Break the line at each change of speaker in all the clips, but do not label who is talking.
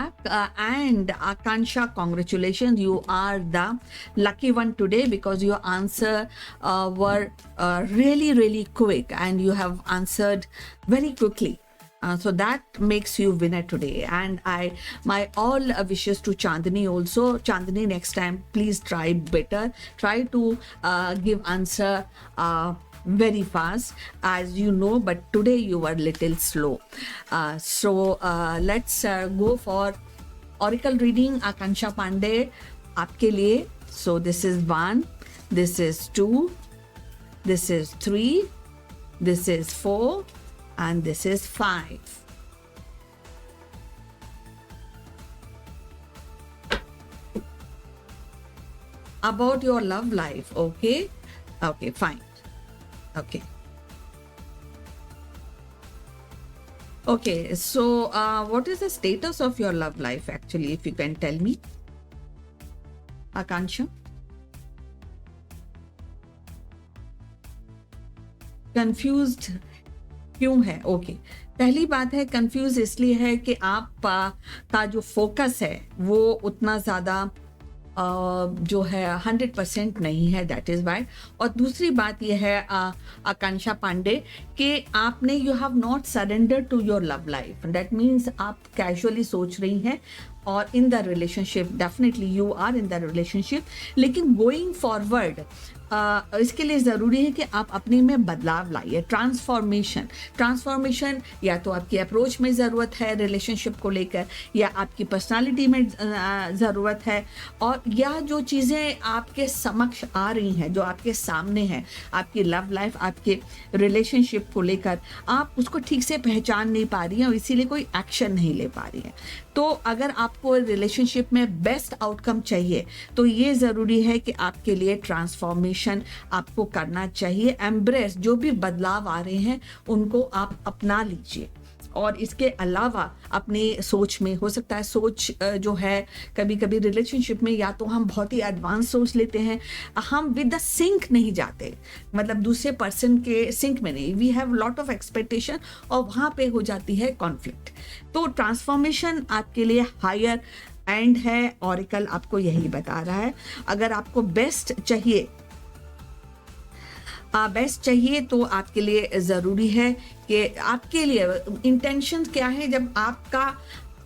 back. And Akansha, congratulations. You are the lucky one today because your answer were really, really quick and you have answered very quickly. So that makes you winner today. And my all wishes to Chandni also. Chandni, next time, please try better. Try to give answer very fast, as you know, but today you were little slow. So let's go for oracle reading. Akansha Pandey, आपके लिए. So this is 1, this is 2, this is 3, this is 4, and this is 5. About your love life, okay? Okay, fine. Okay. Okay, so what is the status of your love life actually, if you can tell me? Akansha? Confused क्यों है? Okay, पहली बात है confuse इसलिए है कि आप का जो फोकस है वो उतना ज़्यादा जो है 100% नहीं है, दैट इज़ वाई. और दूसरी बात यह है आकांक्षा पांडे कि आपने you have not surrender to your love life. That means आप कैजुअली सोच रही हैं और in the relationship, definitely you are in the relationship, लेकिन गोइंग फॉरवर्ड इसके लिए ज़रूरी है कि आप अपने में बदलाव लाइए. ट्रांसफॉर्मेशन या तो आपकी अप्रोच में ज़रूरत है रिलेशनशिप को लेकर, या आपकी पर्सनालिटी में ज़रूरत है, और या जो चीज़ें आपके समक्ष आ रही हैं, जो आपके सामने हैं, आपकी लव लाइफ, आपके रिलेशनशिप को लेकर आप उसको ठीक से पहचान नहीं पा रही हैं और इसीलिए कोई एक्शन नहीं ले पा रही हैं. तो अगर आपको रिलेशनशिप में बेस्ट आउटकम चाहिए तो ये ज़रूरी है कि आपके लिए ट्रांसफॉर्मेशन आपको करना चाहिए. एम्ब्रेस जो भी बदलाव आ रहे हैं उनको आप अपना लीजिए. और इसके अलावा अपनी सोच में, हो सकता है सोच जो है कभी कभी रिलेशनशिप में या तो हम बहुत ही एडवांस सोच लेते हैं, हम विद द सिंक नहीं जाते, मतलब दूसरे पर्सन के सिंक में नहीं, we have lot of expectation और वहाँ पे हो जाती है कॉन्फ्लिक्ट. तो ट्रांसफॉर्मेशन आपके लिए हायर एंड है, ऑरेकल आपको यही बता रहा है. अगर आपको बेस्ट चाहिए तो आपके लिए ज़रूरी है कि आपके लिए इंटेंशन क्या है. जब आपका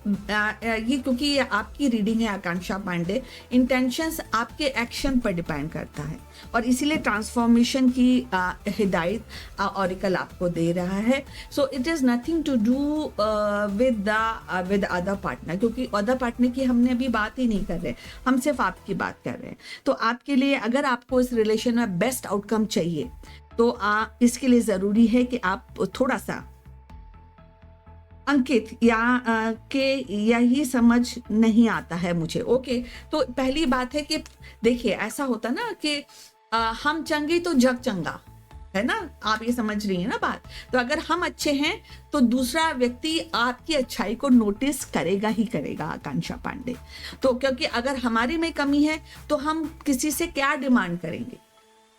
ये, क्योंकि ये आपकी रीडिंग है आकांक्षा पांडे, इंटेंशंस आपके एक्शन पर डिपेंड करता है और इसीलिए ट्रांसफॉर्मेशन की हिदायत ऑरेकल आपको दे रहा है. So it is nothing to do with other partner, क्योंकि अदर पार्टनर की हमने अभी बात ही नहीं कर रहे, हम सिर्फ आपकी बात कर रहे हैं. तो आपके लिए अगर आपको इस रिलेशन में बेस्ट आउटकम चाहिए तो इसके लिए ज़रूरी है कि आप थोड़ा सा अंकित यही समझ नहीं आता है मुझे. ओके, तो पहली बात है कि देखिए ऐसा होता ना कि हम चंगे तो जग चंगा है ना, आप ये समझ रही हैं ना बात. तो अगर हम अच्छे हैं तो दूसरा व्यक्ति आपकी अच्छाई को नोटिस करेगा ही करेगा आकांक्षा पांडे. तो क्योंकि अगर हमारे में कमी है तो हम किसी से क्या डिमांड करेंगे.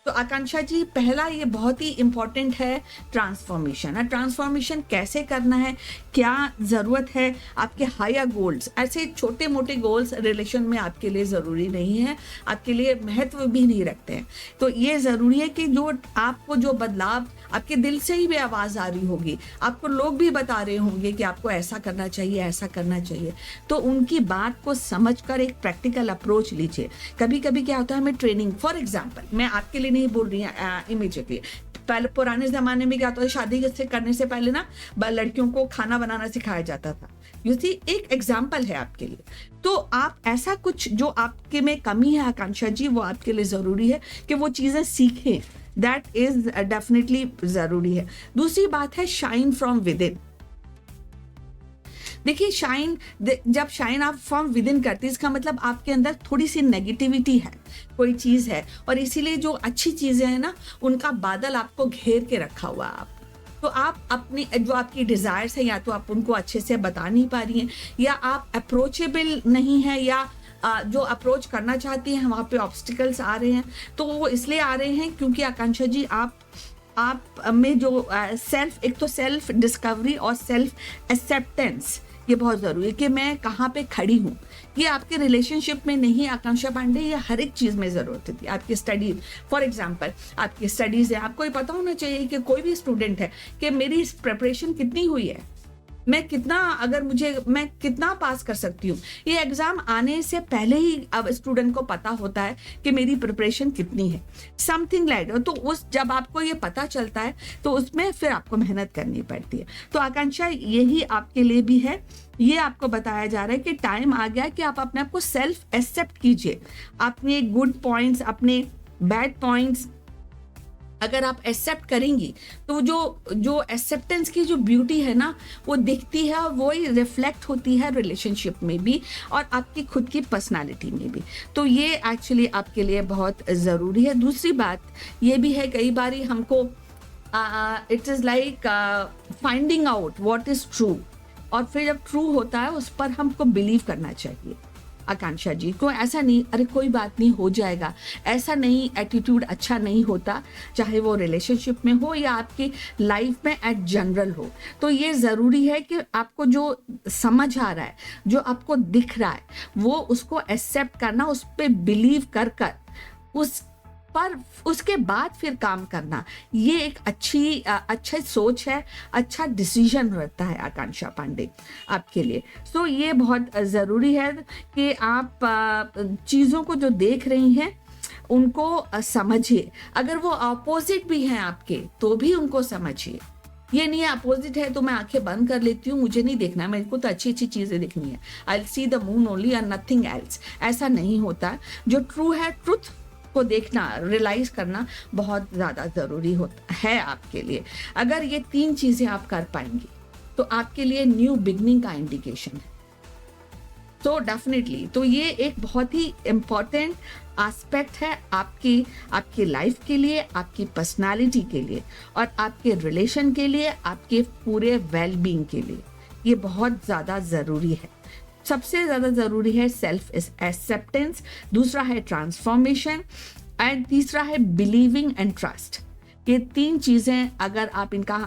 तो आकांक्षा जी, पहला ये बहुत ही इम्पॉर्टेंट है ट्रांसफॉर्मेशन. ट्रांसफॉर्मेशन कैसे करना है, क्या ज़रूरत है, आपके हायर गोल्स, ऐसे छोटे मोटे गोल्स रिलेशन में आपके लिए ज़रूरी नहीं है, आपके लिए महत्व भी नहीं रखते हैं. तो ये ज़रूरी है कि जो आपको जो बदलाव आपके दिल से ही भी आवाज़ आ रही होगी, आपको लोग भी बता रहे होंगे कि आपको ऐसा करना चाहिए, ऐसा करना चाहिए, तो उनकी बात को समझकर एक प्रैक्टिकल अप्रोच लीजिए. कभी कभी क्या होता है, हमें ट्रेनिंग, फॉर एग्जाम्पल मैं आपके लिए नहीं बोल रही इमीडिएटली, पहले पुराने ज़माने में क्या होता है, शादी करने से पहले ना लड़कियों को खाना बनाना सिखाया जाता था. यू सी, एक एग्जाम्पल है आपके लिए. तो आप ऐसा कुछ जो आपके में कमी है आकांक्षा जी, वो आपके लिए ज़रूरी है कि वो चीज़ें सीखें. दैट इज़ डेफिनेटली ज़रूरी है. दूसरी बात है शाइन फ्रॉम विद इन. देखिए जब शाइन आप फ्रॉम विद इन करती है, इसका मतलब आपके अंदर थोड़ी सी नेगेटिविटी है, कोई चीज़ है, और इसीलिए जो अच्छी चीज़ें हैं ना उनका बादल आपको घेर के रखा हुआ है. तो आप अपनी जो आपकी डिज़ायर्स हैं या तो आप उनको अच्छे से बता नहीं पा रही हैं, या आप अप्रोचेबल नहीं हैं, या जो अप्रोच करना चाहती हैं वहाँ पे ऑब्स्टिकल्स आ रहे हैं. तो वो इसलिए आ रहे हैं क्योंकि आकांक्षा जी आप में जो एक तो सेल्फ डिस्कवरी और सेल्फ एक्सेप्टेंस ये बहुत ज़रूरी है कि मैं कहाँ पे खड़ी हूँ। ये आपके रिलेशनशिप में नहीं आकांक्षा पांडे, ये हर एक चीज़ में ज़रूरत होती है। आपकी स्टडी, फॉर एग्जांपल आपकी स्टडीज़ है, आपको ये पता होना चाहिए कि कोई भी स्टूडेंट है कि मेरी प्रिपरेशन कितनी हुई है, मैं कितना, अगर मैं कितना पास कर सकती हूँ। ये एग्ज़ाम आने से पहले ही अब स्टूडेंट को पता होता है कि मेरी प्रिपरेशन कितनी है, समथिंग लाइक। तो जब आपको ये पता चलता है तो उसमें फिर आपको मेहनत करनी पड़ती है। तो आकांक्षा यही आपके लिए भी है, ये आपको बताया जा रहा है कि टाइम आ गया कि आप अपने आप को सेल्फ एक्सेप्ट कीजिए। अपने गुड पॉइंट्स, अपने बैड पॉइंट्स अगर आप एक्सेप्ट करेंगी तो जो एक्सेप्टेंस की जो ब्यूटी है ना, वो दिखती है, वो ही रिफ्लेक्ट होती है रिलेशनशिप में भी और आपकी खुद की पर्सनालिटी में भी। तो ये एक्चुअली आपके लिए बहुत ज़रूरी है। दूसरी बात ये भी है, कई बार हमको it is like finding out what is true, और फिर जब ट्रू होता है उस पर हमको बिलीव करना चाहिए। आकांक्षा जी को ऐसा नहीं, अरे कोई बात नहीं हो जाएगा, ऐसा नहीं, एटीट्यूड अच्छा नहीं होता, चाहे वो रिलेशनशिप में हो या आपकी लाइफ में एट जनरल हो। तो ये ज़रूरी है कि आपको जो समझ आ रहा है, जो आपको दिख रहा है, वो उसको एक्सेप्ट करना, उस पर बिलीव कर उस पर उसके बाद फिर काम करना। ये एक अच्छा सोच है, अच्छा डिसीजन रहता है आकांक्षा पांडे आपके लिए। सो ये बहुत ज़रूरी है कि आप चीज़ों को जो देख रही हैं उनको समझिए। अगर वो अपोजिट भी हैं आपके तो भी उनको समझिए। ये नहीं है अपोजिट है तो मैं आंखें बंद कर लेती हूँ, मुझे नहीं देखना, मेरे को तो अच्छी अच्छी चीज़ें देखनी है, I will see the moon only and nothing else. ऐसा नहीं होता। जो ट्रू है, ट्रुथ को देखना, रियलाइज करना बहुत ज़्यादा ज़रूरी होता है आपके लिए। अगर ये 3 चीज़ें आप कर पाएंगी तो आपके लिए न्यू बिगनिंग का इंडिकेशन है। तो डेफिनेटली, तो ये एक बहुत ही इम्पॉर्टेंट एस्पेक्ट है आपकी लाइफ के लिए, आपकी पर्सनालिटी के लिए और आपके रिलेशन के लिए, आपके पूरे वेलबींग के लिए। ये बहुत ज़्यादा ज़रूरी है। सबसे ज़्यादा ज़रूरी है सेल्फ एक्सेप्टेंस, दूसरा है ट्रांसफॉर्मेशन एंड तीसरा है बिलीविंग एंड ट्रस्ट। ये 3 चीज़ें अगर आप इनका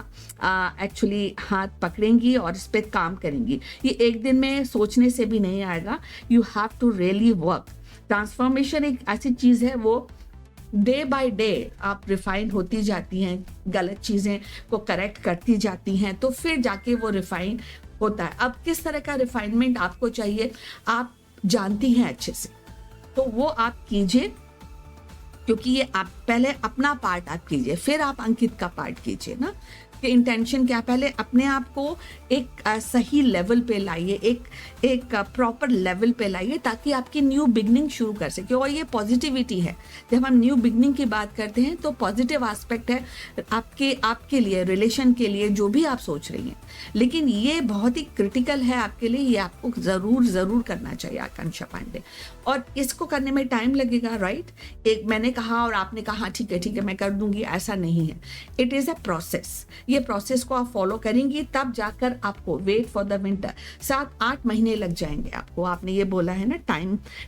एक्चुअली हाथ पकड़ेंगी और इस पर काम करेंगी, ये एक दिन में सोचने से भी नहीं आएगा। You have to really work. Transformation एक ऐसी चीज़ है, वो डे बाय डे आप रिफाइन होती जाती हैं, गलत चीज़ें को करेक्ट करती जाती हैं, तो फिर जाके वो रिफाइन होता है। अब किस तरह का रिफाइनमेंट आपको चाहिए आप जानती हैं अच्छे से, तो वो आप कीजिए, क्योंकि ये आप पहले अपना पार्ट आप कीजिए, फिर आप अंकित का पार्ट कीजिए ना। कि इंटेंशन क्या, पहले अपने आप को एक सही लेवल पे लाइए, एक प्रॉपर लेवल पे लाइए, ताकि आपकी न्यू बिगनिंग शुरू कर सके। और ये पॉजिटिविटी है, जब हम न्यू बिगनिंग की बात करते हैं तो पॉजिटिव एस्पेक्ट है आपके लिए, रिलेशन के लिए, जो भी आप सोच रही हैं। लेकिन ये बहुत ही क्रिटिकल है आपके लिए, ये आपको ज़रूर करना चाहिए आकांक्षा पांडे। और इसको करने में टाइम लगेगा, राइट। एक मैंने कहा और आपने कहा ठीक है मैं कर दूंगी, ऐसा नहीं है। It is a process. ये प्रोसेस को आप फॉलो करेंगी तब जाकर आपको, वेट फॉर द विंटर, 7-8 महीने लग जाएंगे आपको। आपने ये बोला है ना,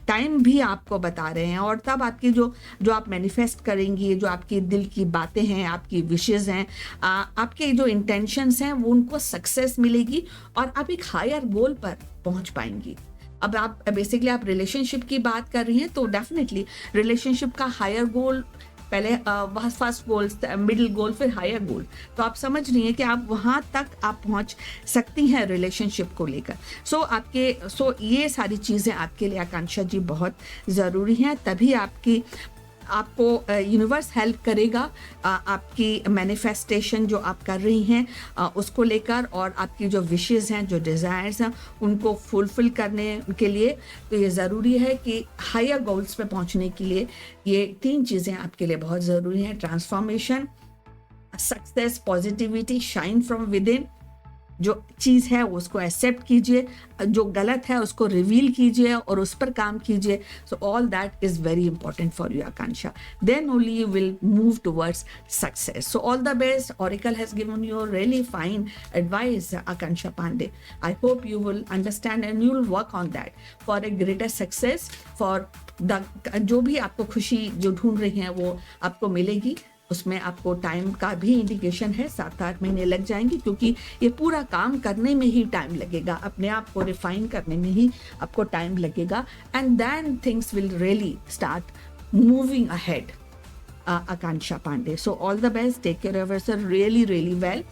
टाइम भी आपको बता रहे हैं। और तब आपकी जो आप मैनिफेस्ट करेंगी, जो आपकी दिल की बातें हैं, आपकी विशेज़ हैं, आपके जो इंटेंशंस हैं, वो उनको सक्सेस मिलेगी और आप एक हायर गोल पर पहुंच पाएंगी। अब आप बेसिकली आप रिलेशनशिप की बात कर रही हैं, तो डेफिनेटली रिलेशनशिप का हायर गोल, पहले फर्स्ट गोल, मिडिल गोल, फिर हायर गोल। तो आप समझ रही हैं कि आप वहाँ तक आप पहुँच सकती हैं रिलेशनशिप को लेकर। सो ये सारी चीज़ें आपके लिए आकांक्षा जी बहुत ज़रूरी हैं। तभी आपको यूनिवर्स हेल्प करेगा आपकी मैनिफेस्टेशन जो आप कर रही हैं उसको लेकर, और आपकी जो विशेज़ हैं, जो डिज़ायर्स हैं, उनको फुलफ़िल करने के लिए। तो ये ज़रूरी है कि हायर गोल्स पे पहुंचने के लिए ये 3 चीज़ें आपके लिए बहुत ज़रूरी हैं। Transformation, success, positivity, shine from with in. जो चीज़ है उसको एक्सेप्ट कीजिए, जो गलत है उसको रिवील कीजिए और उस पर काम कीजिए। So all that is very important for you Akanksha, then only you will move towards success. So all the best. Oracle has given you really fine advice, Akansha Pandey. I hope you will understand and you will work on that for a greater success, for the जो भी आपको खुशी जो ढूंढ रही हैं वो आपको मिलेगी। उसमें आपको टाइम का भी इंडिकेशन है, 7-8 महीने लग जाएंगे, क्योंकि ये पूरा काम करने में ही टाइम लगेगा, अपने आप को रिफाइन करने में ही आपको टाइम लगेगा, and then things will really start moving ahead. Akansha Pandey. So all the best. Take care of yourself really, really well.